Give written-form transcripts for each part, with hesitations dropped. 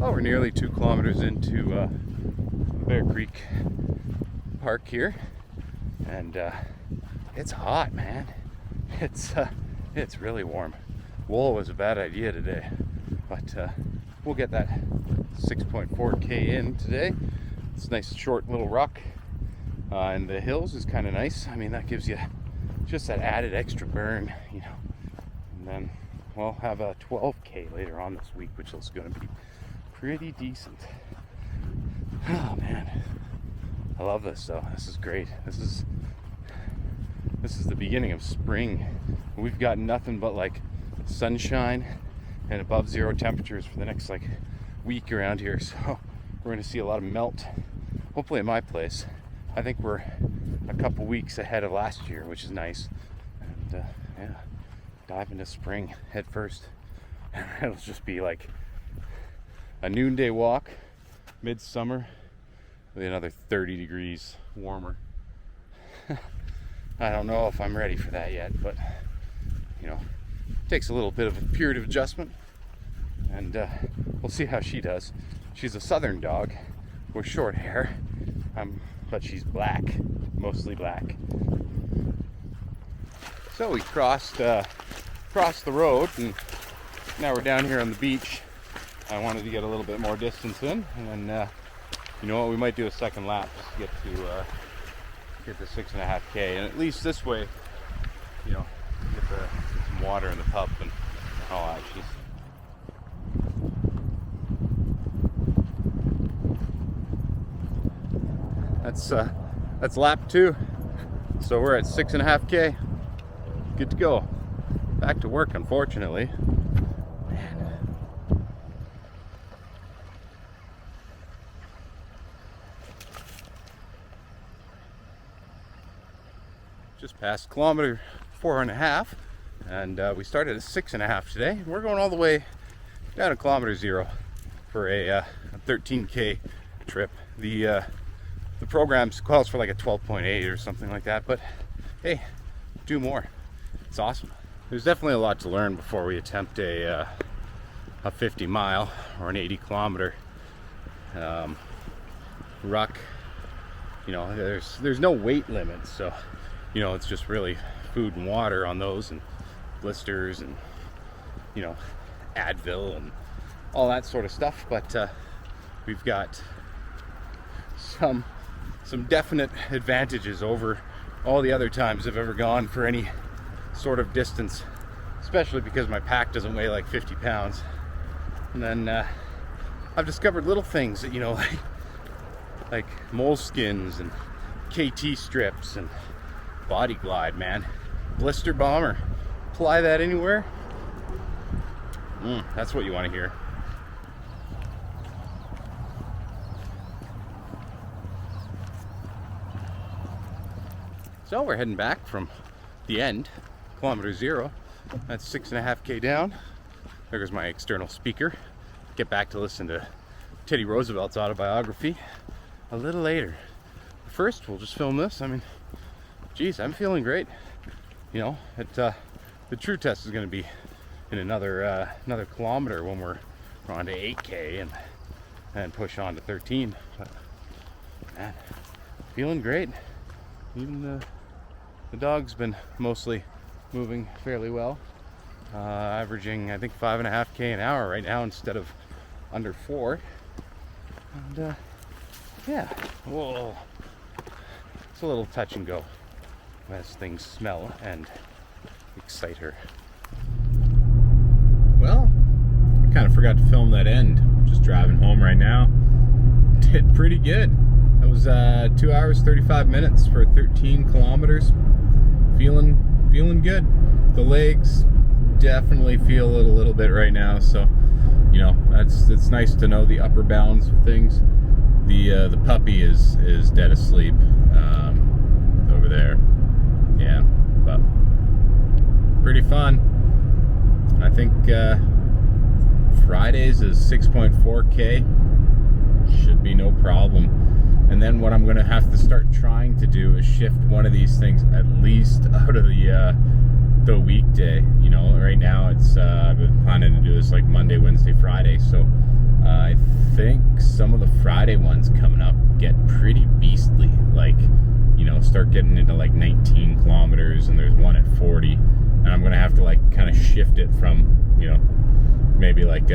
Well, we're nearly 2 kilometers into Bear Creek Park here, and it's hot, man. It's really warm. Wool was a bad idea today, but we'll get that 6.4K in today. It's a nice short little ruck, and the hills is kind of nice. I mean, that gives you just that added extra burn, you know. And then we'll have a 12K later on this week, which is going to be pretty decent. Oh man, I love this though. This is great. This is the beginning of spring. We've got nothing but like sunshine and above zero temperatures for the next like week around here. So we're going to see a lot of melt. Hopefully at my place. I think we're a couple weeks ahead of last year, which is nice. And yeah, dive into spring head first. It'll just be like a noonday walk, midsummer, with another 30 degrees warmer. I don't know if I'm ready for that yet, but you know, it takes a little bit of a period of adjustment, and we'll see how she does. She's a southern dog with short hair, but she's black, mostly black. So we crossed the road, and now we're down here on the beach. I wanted to get a little bit more distance in, and then you know what, we might do a second lap just to get the 6.5K, and at least this way, you know, get some water in the pup and all that. That's lap 2, so we're at 6.5K. Good to go. Back to work, unfortunately. Just past kilometer 4.5, and we started at 6.5 today. We're going all the way down to kilometer 0 for a 13K trip. The program calls for like a 12.8 or something like that, but hey, do more. It's awesome. There's definitely a lot to learn before we attempt a 50 mile or an 80 kilometer ruck. You know, there's no weight limit, so you know, it's just really food and water on those, and blisters, and you know, Advil and all that sort of stuff. But we've got some definite advantages over all the other times I've ever gone for any sort of distance, especially because my pack doesn't weigh like 50 pounds. And then I've discovered little things that, you know, like moleskins and KT strips and Body Glide, man. Blister Bomber. Apply that anywhere. That's what you want to hear. So we're heading back from the end, kilometer 0. That's 6.5K down. There goes my external speaker. Get back to listen to Teddy Roosevelt's autobiography a little later. First, we'll just film this. I mean, geez, I'm feeling great. You know, the true test is going to be in another kilometer when we're on to 8K and push on to 13. But man, feeling great. Even the dog's been mostly moving fairly well, averaging I think 5.5K an hour right now instead of under 4. And yeah, whoa, it's a little touch and go as things smell and excite her. Well, I kind of forgot to film that end. Just driving home right now. Did pretty good. That was 2 hours 35 minutes for 13 kilometers. Feeling good. The legs definitely feel it a little bit right now, so you know, it's nice to know the upper bounds of things. The puppy is dead asleep over there. Yeah, but pretty fun. I think Fridays is 6.4K. Should be no problem. And then what I'm going to have to start trying to do is shift one of these things at least out of the weekday. You know, right now it's I've been planning to do this like Monday, Wednesday, Friday. So I think some of the Friday ones coming up get pretty beastly, like, you know, start getting into like 19 kilometers, and there's one at 40, and I'm gonna have to like kind of shift it from, you know, maybe like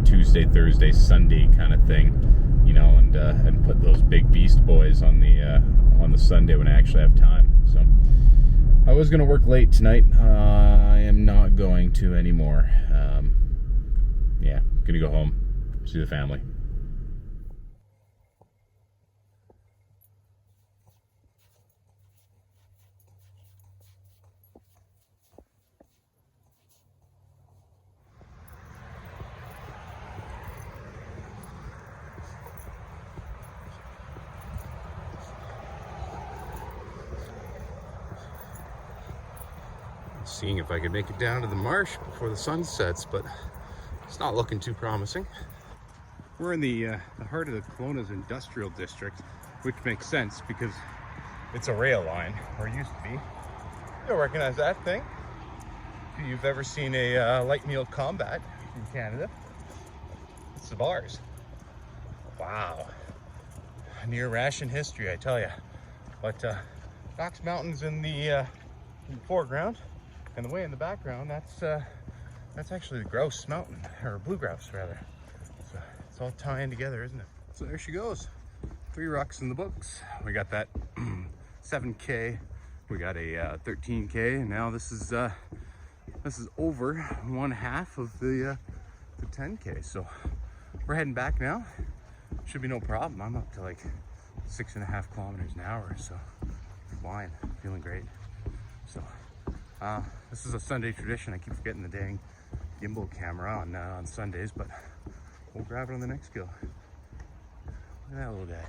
Tuesday, Thursday, Sunday kind of thing, you know, and put those big beast boys on the Sunday when I actually have time. So I was gonna work late tonight. I am not going to anymore. Yeah, gonna go home, see the family. Seeing if I could make it down to the marsh before the sun sets, but it's not looking too promising. We're in the heart of the Kelowna's industrial district, which makes sense because it's a rail line, or used to be. You'll recognize that thing if you've ever seen a light meal combat in Canada. It's the bars. Wow, near ration history, I tell you. But Knox Mountain's in the foreground. And the way in the background, that's actually the Grouse Mountain, or Blue Grouse rather. So it's all tying together, isn't it? So there she goes. 3 rucks in the books. We got that 7K. We got a 13K, and now this is over 1/2 of the 10K. So we're heading back now. Should be no problem. I'm up to like 6.5 kilometers an hour, so flying, feeling great. So. This is a Sunday tradition. I keep forgetting the dang gimbal camera on Sundays, but we'll grab it on the next go. Look at that little guy.